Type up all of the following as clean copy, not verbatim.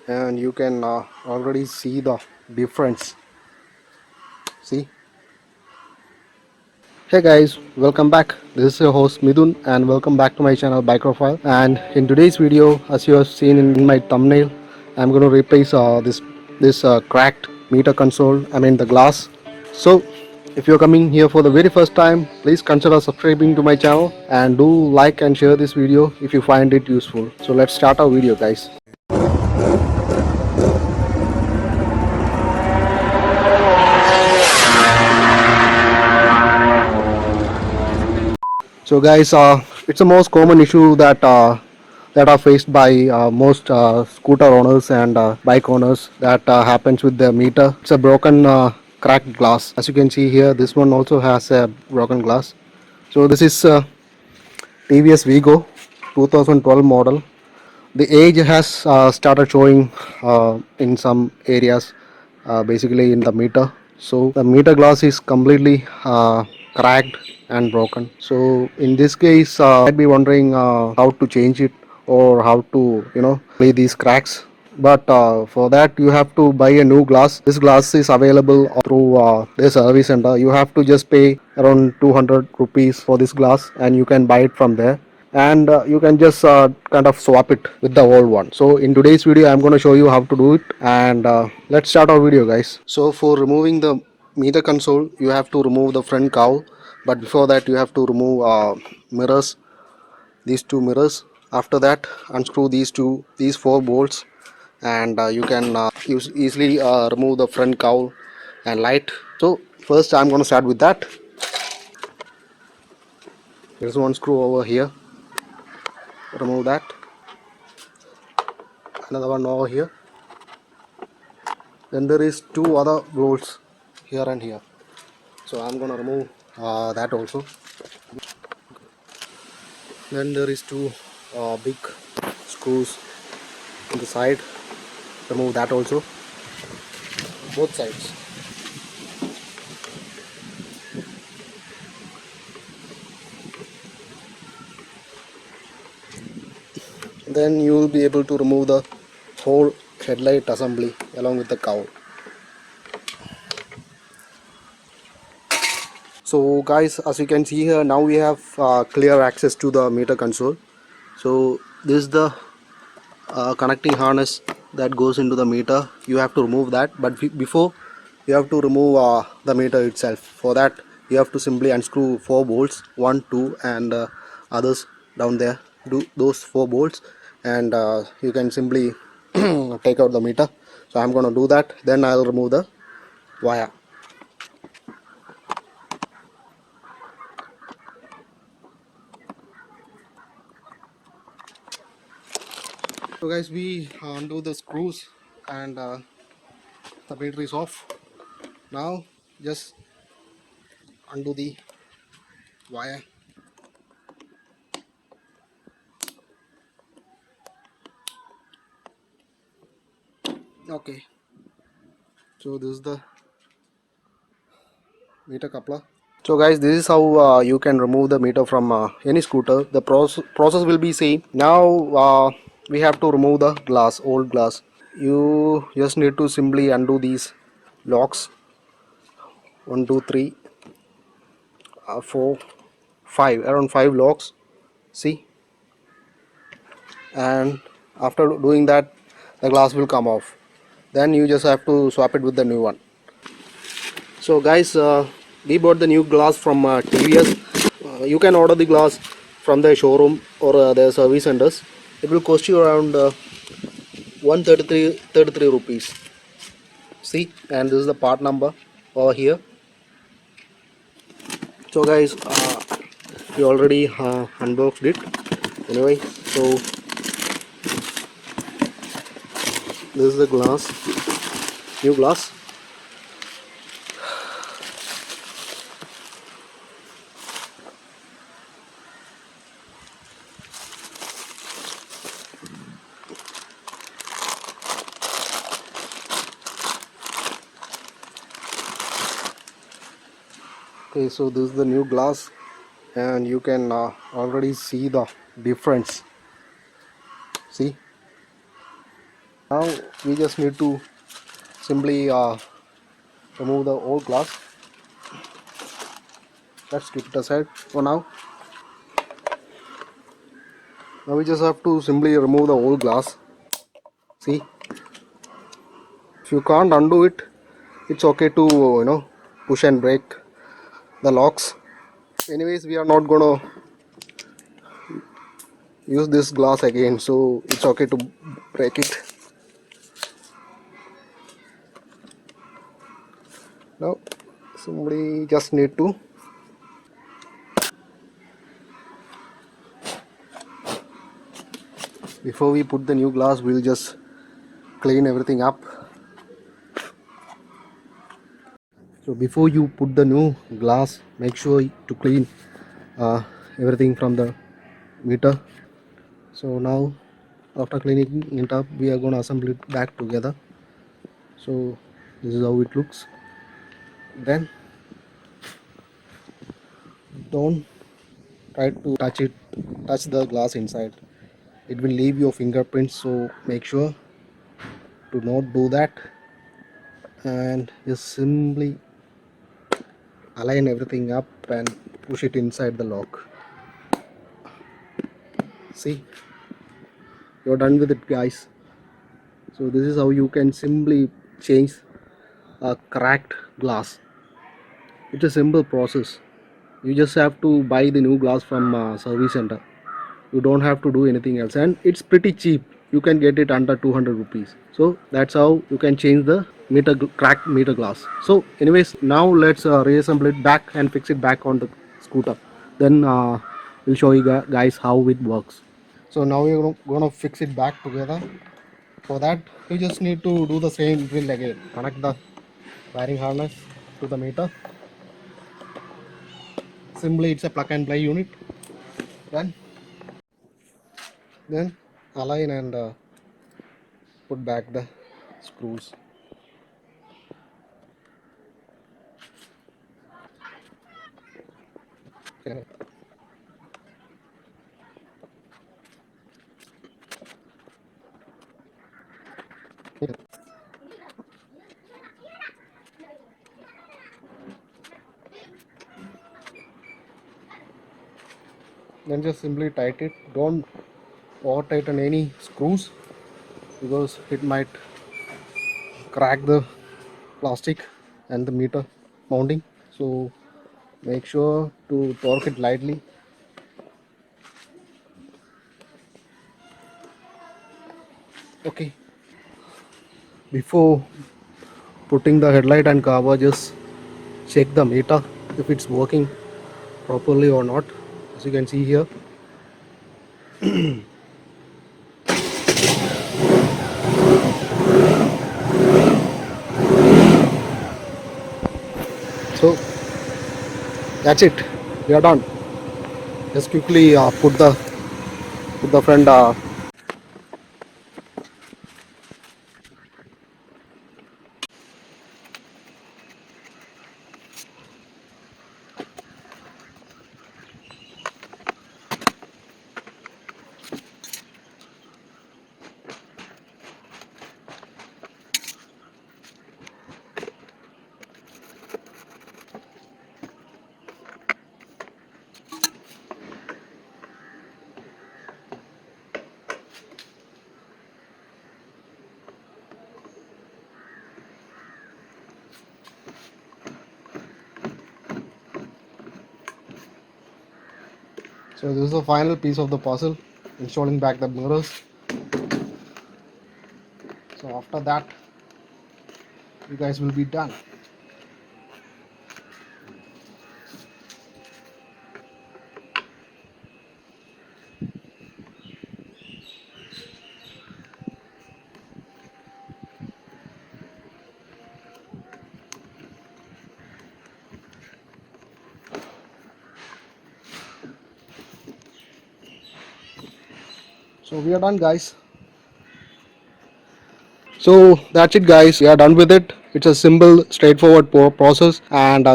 and you can already see the difference. See. Hey guys, welcome back. This is your host Midun and welcome back to my channel Bikeprofile. And in today's video, as you have seen in my thumbnail, I'm going to replace this cracked meter console, the glass. So if you're coming here for the very first time, please consider subscribing to my channel and do like and share this video if you find it useful. So let's start our video, guys. So guys, it's the most common issue that are faced by most scooter owners and bike owners, that happens with the meter. It's a broken cracked glass. As you can see here, this one also has a broken glass. So this is TVS Wego 2012 model. The age has started showing in some areas, basically in the meter. So the meter glass is completely cracked and broken. So in this case, might be wondering how to change it or how to play these cracks. But for that you have to buy a new glass. This glass is available through the service center. You have to just pay around 200 rupees for this glass and you can buy it from there, and you can just kind of swap it with the old one. So in today's video I'm going to show you how to do it, and let's start our video, guys. So for removing the meter console, you have to remove the front cowl, but before that you have to remove mirrors, these two mirrors. After that, unscrew these four bolts, and you can easily remove the front cowl and light. So first I'm going to start with that. There's one screw over here, remove that. Another one over here. Then there is two other bolts here and here, so I'm gonna remove that also. Then there is two big screws on the side, remove that also, both sides. Then you will be able to remove the whole headlight assembly along with the cowl. So guys, as you can see here, now we have clear access to the meter console. So this is the connecting harness that goes into the meter. You have to remove that, but before you have to remove the meter itself. For that you have to simply unscrew four bolts, 1, 2 and others down there. Do those four bolts and you can simply take out the meter. So I'm going to do that, then I'll remove the wire. So guys, we undo the screws and the meter is off. Now just undo the wire. Okay, so this is the meter coupler. So guys, this is how you can remove the meter from any scooter. The process will be same. Now we have to remove the glass, old glass. You just need to simply undo these locks, 1 2 3 4 5, around 5 locks, see, and after doing that the glass will come off. Then you just have to swap it with the new one. So guys, we bought the new glass from TVS. You can order the glass from the showroom or their service centers. It will cost you around 133 rupees. See, and this is the part number over here. So guys, we already unboxed it anyway. So this is the glass, new glass. Okay, so this is the new glass and you can already see the difference. See, Now we just need to simply remove the old glass. Let's keep it aside for now. Now we just have to simply remove the old glass. See, if you can't undo it, it's okay to push and break the locks. Anyways, we are not gonna use this glass again, so it's okay to break it. Now somebody just need to before we put the new glass, we'll just clean everything up. So before you put the new glass, make sure to clean everything from the meter. So now after cleaning it up, we are going to assemble it back together. So this is how it looks. Then don't try to touch the glass inside. It will leave your fingerprints, so make sure to not do that, and just simply align everything up and push it inside the lock. See, you're done with it, guys. So this is how you can simply change a cracked glass. It's a simple process. You just have to buy the new glass from service center. You don't have to do anything else, and it's pretty cheap. You can get it under 200 rupees. So that's how you can change the cracked meter glass. So anyways, now let's reassemble it back and fix it back on the scooter. Then we'll show you guys how it works. So now we're gonna fix it back together. For that, you just need to do the same drill again. Connect the wiring harness to the meter. Simply it's a plug and play unit. Then align and put back the screws. Then just simply tighten it. Don't over tighten any screws because it might crack the plastic and the meter mounting. So make sure to torque it lightly. Okay, before putting the headlight and cover, just check the meter if it's working properly or not. As you can see here, so that's it, we are done. Just quickly put the front so this is the final piece of the puzzle, installing back the mirrors. So after that, you guys will be done. So we are done, guys. So that's it, guys, we are done with it. It's a simple straightforward process, and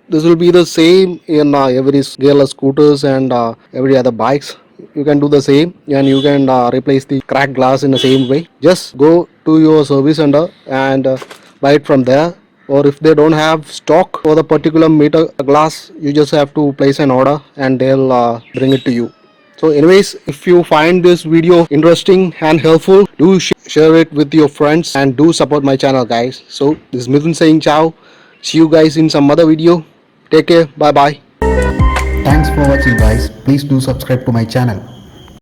this will be the same in every gearless scooters and every other bikes. You can do the same, and you can replace the cracked glass in the same way. Just go to your service center and buy it from there. Or if they don't have stock for the particular meter glass, you just have to place an order and they'll bring it to you. So anyways, if you find this video interesting and helpful, do share it with your friends and do support my channel, guys. So this is Mithun saying ciao. See you guys in some other video. Take care. Bye bye. Thanks for watching, guys. Please do subscribe to my channel.